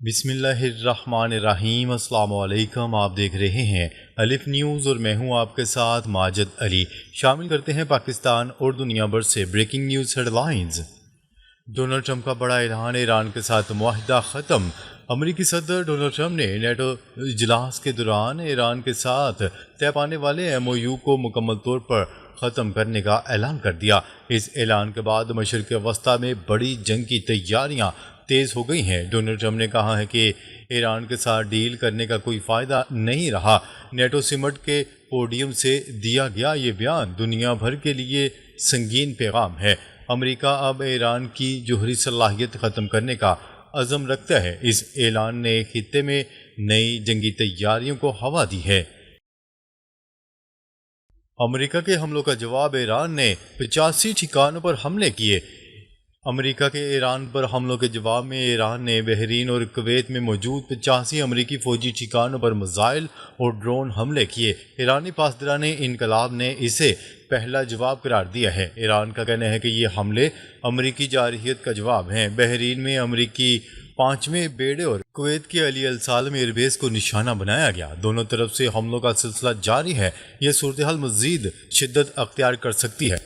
بسم اللہ الرحمن الرحیم۔ السلام علیکم، آپ دیکھ رہے ہیں الف نیوز اور میں ہوں آپ کے ساتھ ماجد علی۔ شامل کرتے ہیں پاکستان اور دنیا بھر سے breaking news headlines. Donald Trump کا بڑا اعلان، ایران کے ساتھ معاہدہ ختم۔ امریکی صدر ڈونلڈ ٹرمپ نے نیٹو اجلاس کے دوران ایران کے ساتھ طے پانے والے ایم او یو کو مکمل طور پر ختم کرنے کا اعلان کر دیا۔ اس اعلان کے بعد مشرق وسطیٰ میں بڑی جنگ کی تیاریاں تیز ہو گئی ہیں۔ ڈونلڈ ٹرمپ نے کہا ہے کہ ایران کے ساتھ ڈیل کرنے کا کوئی فائدہ نہیں رہا۔ نیٹو سمٹ کے پوڈیم سے دیا گیا یہ بیان دنیا بھر کے لیے سنگین پیغام ہے۔ امریکہ اب ایران کی جوہری صلاحیت ختم کرنے کا عزم رکھتا ہے۔ اس اعلان نے خطے میں نئی جنگی تیاریوں کو ہوا دی ہے۔ امریکہ کے حملوں کا جواب، ایران نے 85 ٹھکانوں پر حملے کیے۔ امریکہ کے ایران پر حملوں کے جواب میں ایران نے بحرین اور کویت میں موجود 85 امریکی فوجی ٹھکانوں پر میزائل اور ڈرون حملے کیے۔ ایرانی پاسداران انقلاب نے اسے پہلا جواب قرار دیا ہے۔ ایران کا کہنا ہے کہ یہ حملے امریکی جارحیت کا جواب ہیں۔ بحرین میں امریکی 5ویں بیڑے اور کویت کی علی السالم ایئر بیس کو نشانہ بنایا گیا۔ دونوں طرف سے حملوں کا سلسلہ جاری ہے۔ یہ صورتحال مزید شدت اختیار کر سکتی ہے۔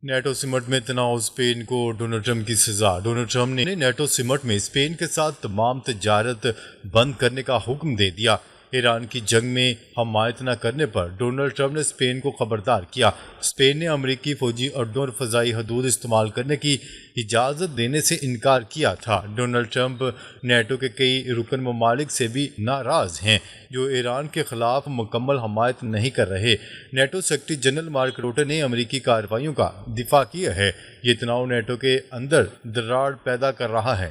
نیٹو سمٹ میں تناؤ، اسپین کو ڈونلڈ ٹرمپ کی سزا۔ ڈونلڈ ٹرمپ نے نیٹو سمٹ میں اسپین کے ساتھ تمام تجارت بند کرنے کا حکم دے دیا۔ ایران کی جنگ میں حمایت نہ کرنے پر ڈونلڈ ٹرمپ نے اسپین کو خبردار کیا۔ اسپین نے امریکی فوجی اڈوں اور فضائی حدود استعمال کرنے کی اجازت دینے سے انکار کیا تھا۔ ڈونلڈ ٹرمپ نیٹو کے کئی رکن ممالک سے بھی ناراض ہیں جو ایران کے خلاف مکمل حمایت نہیں کر رہے۔ NATO secretary general Mark Rutte نے امریکی کارروائیوں کا دفاع کیا ہے۔ یہ تناؤ نیٹو کے اندر دراڑ پیدا کر رہا ہے۔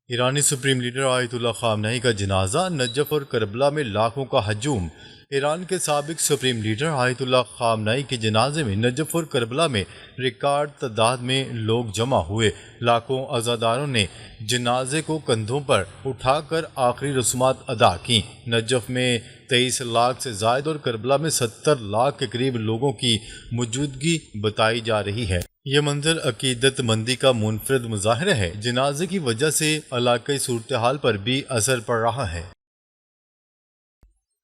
ایرانی سپریم لیڈر آیت اللہ خامنئی کا جنازہ، نجف اور کربلا میں لاکھوں کا ہجوم۔ ایران کے سابق سپریم لیڈر آیت اللہ خامنئی کے جنازے میں نجف اور کربلا میں ریکارڈ تعداد میں لوگ جمع ہوئے۔ لاکھوں عزاداروں نے جنازے کو کندھوں پر اٹھا کر آخری رسومات ادا کیں۔ نجف میں 23 لاکھ سے زائد اور کربلا میں 70 لاکھ کے قریب لوگوں کی موجودگی بتائی جا رہی ہے۔ یہ منظر عقیدت مندی کا منفرد مظاہرہ ہے۔ جنازے کی وجہ سے علاقائی صورتحال پر بھی اثر پڑ رہا ہے۔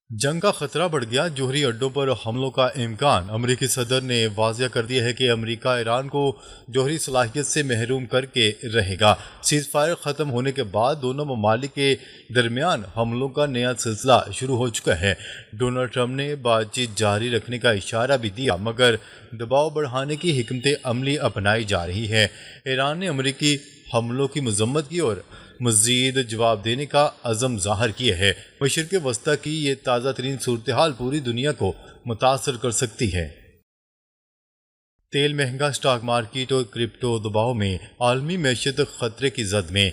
جنگ کا خطرہ بڑھ گیا، جوہری اڈوں پر حملوں کا امکان۔ امریکی صدر نے واضح کر دیا ہے کہ امریکہ ایران کو جوہری صلاحیت سے محروم کر کے رہے گا۔ سیز فائر ختم ہونے کے بعد دونوں ممالک کے درمیان حملوں کا نیا سلسلہ شروع ہو چکا ہے۔ ڈونلڈ ٹرمپ نے بات چیت جاری رکھنے کا اشارہ بھی دیا، مگر دباؤ بڑھانے کی حکمت عملی اپنائی جا رہی ہے۔ ایران نے امریکی حملوں کی مذمت کی اور مزید جواب دینے کا عزم ظاہر کیا ہے۔ مشرق وسطیٰ کی یہ تازہ ترین صورتحال پوری دنیا کو متاثر کر سکتی ہے۔ تیل مہنگا، اسٹاک مارکیٹ اور کرپٹو دباؤ میں، عالمی معیشت خطرے کی زد میں۔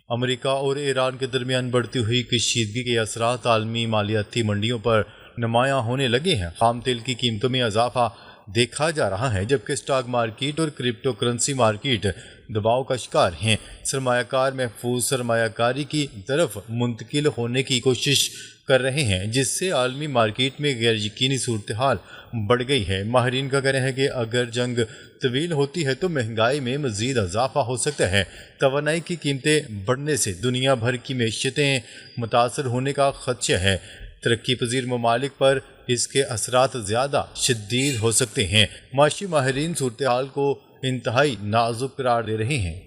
امریکہ اور ایران کے درمیان بڑھتی ہوئی کشیدگی کے اثرات عالمی مالیاتی منڈیوں پر نمایاں ہونے لگے ہیں۔ خام تیل کی قیمتوں میں اضافہ دیکھا جا رہا ہے، جبکہ اسٹاک مارکیٹ اور کرپٹو کرنسی مارکیٹ دباؤ کا شکار ہیں۔ سرمایہ کار محفوظ سرمایہ کاری کی طرف منتقل ہونے کی کوشش کر رہے ہیں، جس سے عالمی مارکیٹ میں غیر یقینی صورتحال بڑھ گئی ہے۔ ماہرین کا کہنا ہے کہ اگر جنگ طویل ہوتی ہے تو مہنگائی میں مزید اضافہ ہو سکتا ہے۔ توانائی کی قیمتیں بڑھنے سے دنیا بھر کی معیشتیں متاثر ہونے کا خدشہ ہے۔ ترقی پذیر ممالک پر اس کے اثرات زیادہ شدید ہو سکتے ہیں۔ معاشی ماہرین صورتحال کو انتہائی نازک قرار دے رہے ہیں۔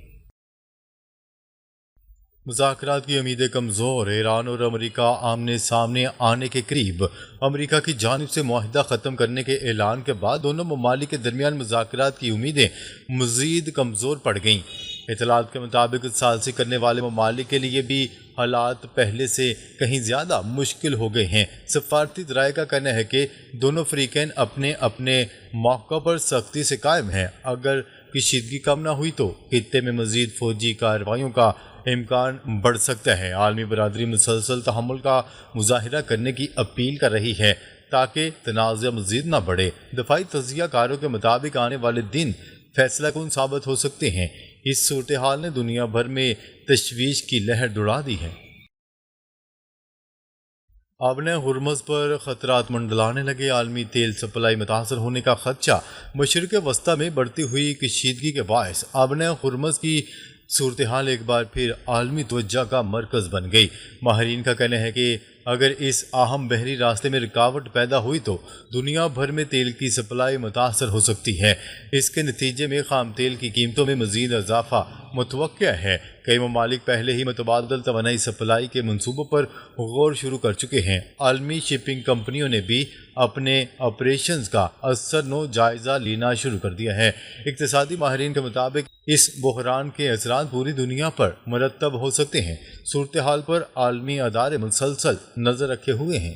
مذاکرات کی امیدیں کمزور، ایران اور امریکہ آمنے سامنے آنے کے قریب۔ امریکہ کی جانب سے معاہدہ ختم کرنے کے اعلان کے بعد دونوں ممالک کے درمیان مذاکرات کی امیدیں مزید کمزور پڑ گئیں۔ اطلاعات کے مطابق ثالثی کرنے والے ممالک کے لیے بھی حالات پہلے سے کہیں زیادہ مشکل ہو گئے ہیں۔ سفارتی ذرائع کا کہنا ہے کہ دونوں فریقین اپنے اپنے موقع پر سختی سے قائم ہیں۔ اگر کشیدگی کم نہ ہوئی تو خطے میں مزید فوجی کارروائیوں کا امکان بڑھ سکتا ہے۔ عالمی برادری مسلسل تحمل کا مظاہرہ کرنے کی اپیل کر رہی ہے تاکہ تنازع مزید نہ بڑھے۔ دفاعی تجزیہ کاروں کے مطابق آنے والے دن فیصلہ کن ثابت ہو سکتے ہیں۔ اس صورتحال نے دنیا بھر میں تشویش کی لہر دوڑا دی ہے۔ آبن ہرمز پر خطرات منڈلانے لگے، عالمی تیل سپلائی متاثر ہونے کا خدشہ۔ مشرق وسطی میں بڑھتی ہوئی کشیدگی کے باعث آبن ہرمز کی صورتحال ایک بار پھر عالمی توجہ کا مرکز بن گئی۔ ماہرین کا کہنا ہے کہ اگر اس اہم بحری راستے میں رکاوٹ پیدا ہوئی تو دنیا بھر میں تیل کی سپلائی متاثر ہو سکتی ہے۔ اس کے نتیجے میں خام تیل کی قیمتوں میں مزید اضافہ متوقع ہے۔ کئی ممالک پہلے ہی متبادل توانائی سپلائی کے منصوبوں پر غور شروع کر چکے ہیں۔ عالمی شپنگ کمپنیوں نے بھی اپنے آپریشنز کا اثر نو جائزہ لینا شروع کر دیا ہے۔ اقتصادی ماہرین کے مطابق اس بحران کے اثرات پوری دنیا پر مرتب ہو سکتے ہیں۔ صورتحال پر عالمی ادارے مسلسل نظر رکھے ہوئے ہیں۔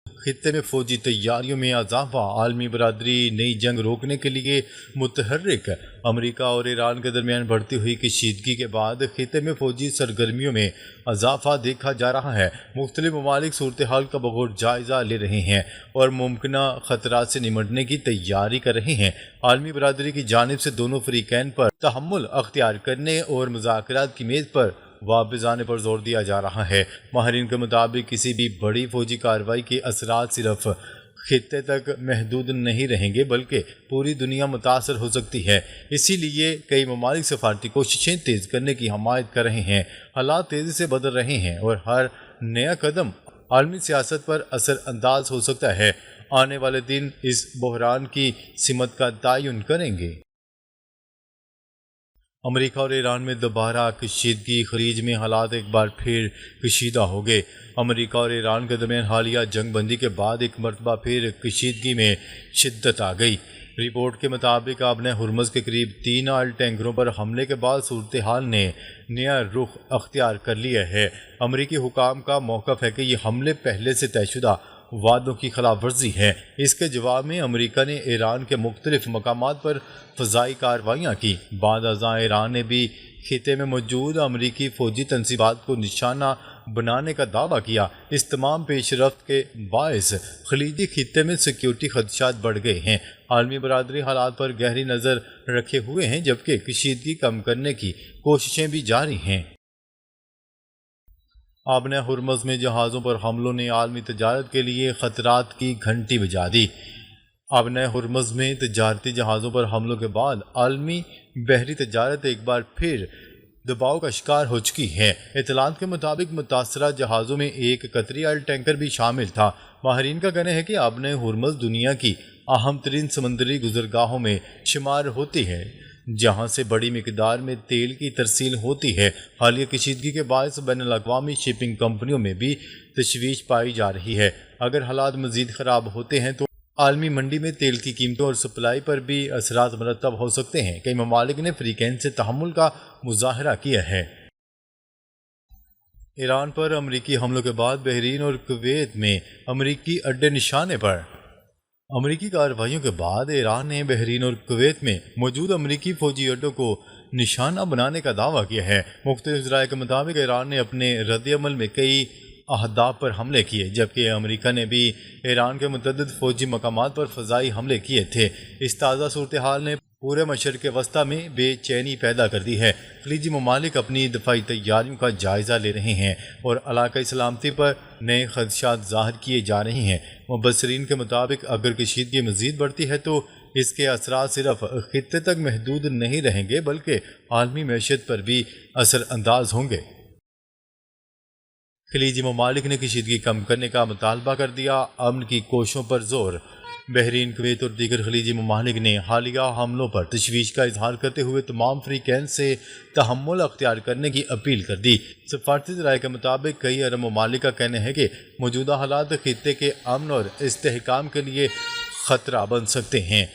خطے میں فوجی تیاریوں میں اضافہ، عالمی برادری نئی جنگ روکنے کے لیے متحرک۔ امریکہ اور ایران کے درمیان بڑھتی ہوئی کشیدگی کے بعد خطے میں فوجی سرگرمیوں میں اضافہ دیکھا جا رہا ہے۔ مختلف ممالک صورتحال کا بغور جائزہ لے رہے ہیں اور ممکنہ خطرات سے نمٹنے کی تیاری کر رہے ہیں۔ عالمی برادری کی جانب سے دونوں فریقین پر تحمل اختیار کرنے اور مذاکرات کی میز پر واپس آنے پر زور دیا جا رہا ہے۔ ماہرین کے مطابق کسی بھی بڑی فوجی کارروائی کے اثرات صرف خطے تک محدود نہیں رہیں گے بلکہ پوری دنیا متاثر ہو سکتی ہے۔ اسی لیے کئی ممالک سفارتی کوششیں تیز کرنے کی حمایت کر رہے ہیں۔ حالات تیزی سے بدل رہے ہیں اور ہر نیا قدم عالمی سیاست پر اثر انداز ہو سکتا ہے۔ آنے والے دن اس بحران کی سمت کا تعین کریں گے۔ امریکہ اور ایران میں دوبارہ کشیدگی، خلیج میں حالات ایک بار پھر کشیدہ ہو گئے۔ امریکہ اور ایران کے درمیان حالیہ جنگ بندی کے بعد ایک مرتبہ پھر کشیدگی میں شدت آ گئی۔ رپورٹ کے مطابق آبن ہرمز کے قریب 3 آئل ٹینکروں پر حملے کے بعد صورتحال نے نیا رخ اختیار کر لیا ہے۔ امریکی حکام کا موقف ہے کہ یہ حملے پہلے سے طے شدہ وعدوں کی خلاف ورزی ہے۔ اس کے جواب میں امریکہ نے ایران کے مختلف مقامات پر فضائی کارروائیاں کی۔ بعد ازاں ایران نے بھی خطے میں موجود امریکی فوجی تنصیبات کو نشانہ بنانے کا دعویٰ کیا۔ اس تمام پیش رفت کے باعث خلیجی خطے میں سیکیورٹی خدشات بڑھ گئے ہیں۔ عالمی برادری حالات پر گہری نظر رکھے ہوئے ہیں جبکہ کشیدگی کم کرنے کی کوششیں بھی جاری ہیں۔ آبن ہرمز میں جہازوں پر حملوں نے عالمی تجارت کے لیے خطرات کی گھنٹی بجا دی۔ آبن ہرمز میں تجارتی جہازوں پر حملوں کے بعد عالمی بحری تجارت ایک بار پھر دباؤ کا شکار ہو چکی ہے۔ اطلاعات کے مطابق متاثرہ جہازوں میں ایک قطری آئل ٹینکر بھی شامل تھا۔ ماہرین کا کہنا ہے کہ آبن ہرمز دنیا کی اہم ترین سمندری گزرگاہوں میں شمار ہوتی ہے جہاں سے بڑی مقدار میں تیل کی ترسیل ہوتی ہے۔ حالیہ کشیدگی کے باعث بین الاقوامی شپنگ کمپنیوں میں بھی تشویش پائی جا رہی ہے۔ اگر حالات مزید خراب ہوتے ہیں تو عالمی منڈی میں تیل کی قیمتوں اور سپلائی پر بھی اثرات مرتب ہو سکتے ہیں۔ کئی ممالک نے فریقین سے تحمل کا مظاہرہ کیا ہے۔ ایران پر امریکی حملوں کے بعد بحرین اور کویت میں امریکی اڈے نشانے پر۔ امریکی کارروائیوں کے بعد ایران نے بحرین اور کویت میں موجود امریکی فوجی اڈوں کو نشانہ بنانے کا دعویٰ کیا ہے۔ مختلف ذرائع کے مطابق ایران نے اپنے رد عمل میں کئی اہداف پر حملے کیے جبکہ امریکہ نے بھی ایران کے متعدد فوجی مقامات پر فضائی حملے کیے تھے۔ اس تازہ صورتحال نے پورے مشرق وسطی میں بے چینی پیدا کر دی ہے۔ خلیجی ممالک اپنی دفاعی تیاریوں کا جائزہ لے رہے ہیں اور علاقائی سلامتی پر نئے خدشات ظاہر کیے جا رہے ہیں۔ مبصرین کے مطابق اگر کشیدگی مزید بڑھتی ہے تو اس کے اثرات صرف خطے تک محدود نہیں رہیں گے بلکہ عالمی معیشت پر بھی اثر انداز ہوں گے۔ خلیجی ممالک نے کشیدگی کم کرنے کا مطالبہ کر دیا، امن کی کوششوں پر زور۔ بحرین، کویت اور دیگر خلیجی ممالک نے حالیہ حملوں پر تشویش کا اظہار کرتے ہوئے تمام فریقین سے تحمل اختیار کرنے کی اپیل کر دی۔ سفارتی ذرائع کے مطابق کئی عرب ممالک کا کہنا ہے کہ موجودہ حالات خطے کے امن اور استحکام کے لیے خطرہ بن سکتے ہیں۔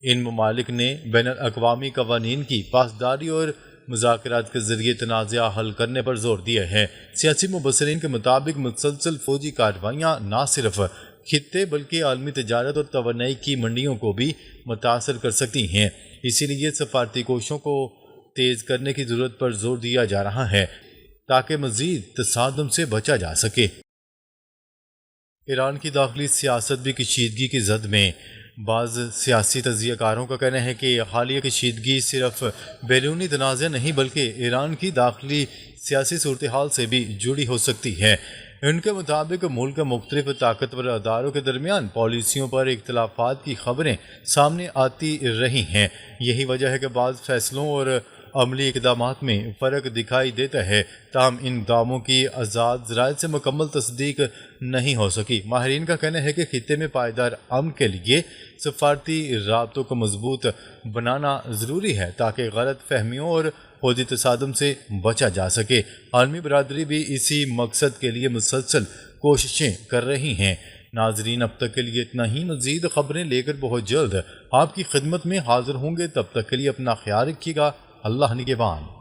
ان ممالک نے بین الاقوامی قوانین کی پاسداری اور مذاکرات کے ذریعے تنازعہ حل کرنے پر زور دیا ہے۔ سیاسی مبصرین کے مطابق مسلسل فوجی کارروائیاں نہ صرف خطے بلکہ عالمی تجارت اور توانائی کی منڈیوں کو بھی متاثر کر سکتی ہیں۔ اسی لیے سفارتی کوششوں کو تیز کرنے کی ضرورت پر زور دیا جا رہا ہے تاکہ مزید تصادم سے بچا جا سکے۔ ایران کی داخلی سیاست بھی کشیدگی کی زد میں۔ بعض سیاسی تجزیہ کاروں کا کہنا ہے کہ حالیہ کشیدگی صرف بیرونی تنازع نہیں بلکہ ایران کی داخلی سیاسی صورتحال سے بھی جڑی ہو سکتی ہے۔ ان کے مطابق ملک کے مختلف طاقتور اداروں کے درمیان پالیسیوں پر اختلافات کی خبریں سامنے آتی رہی ہیں۔ یہی وجہ ہے کہ بعض فیصلوں اور عملی اقدامات میں فرق دکھائی دیتا ہے، تاہم ان دعووں کی آزاد ذرائع سے مکمل تصدیق نہیں ہو سکی۔ ماہرین کا کہنا ہے کہ خطے میں پائیدار امن کے لیے سفارتی رابطوں کو مضبوط بنانا ضروری ہے تاکہ غلط فہمیوں اور فوجی تصادم سے بچا جا سکے۔ عالمی برادری بھی اسی مقصد کے لیے مسلسل کوششیں کر رہی ہیں۔ ناظرین، اب تک کے لیے اتنا ہی۔ مزید خبریں لے کر بہت جلد آپ کی خدمت میں حاضر ہوں گے، تب تک کے لیے اپنا خیال رکھیے گا۔ اللہ نگہبان۔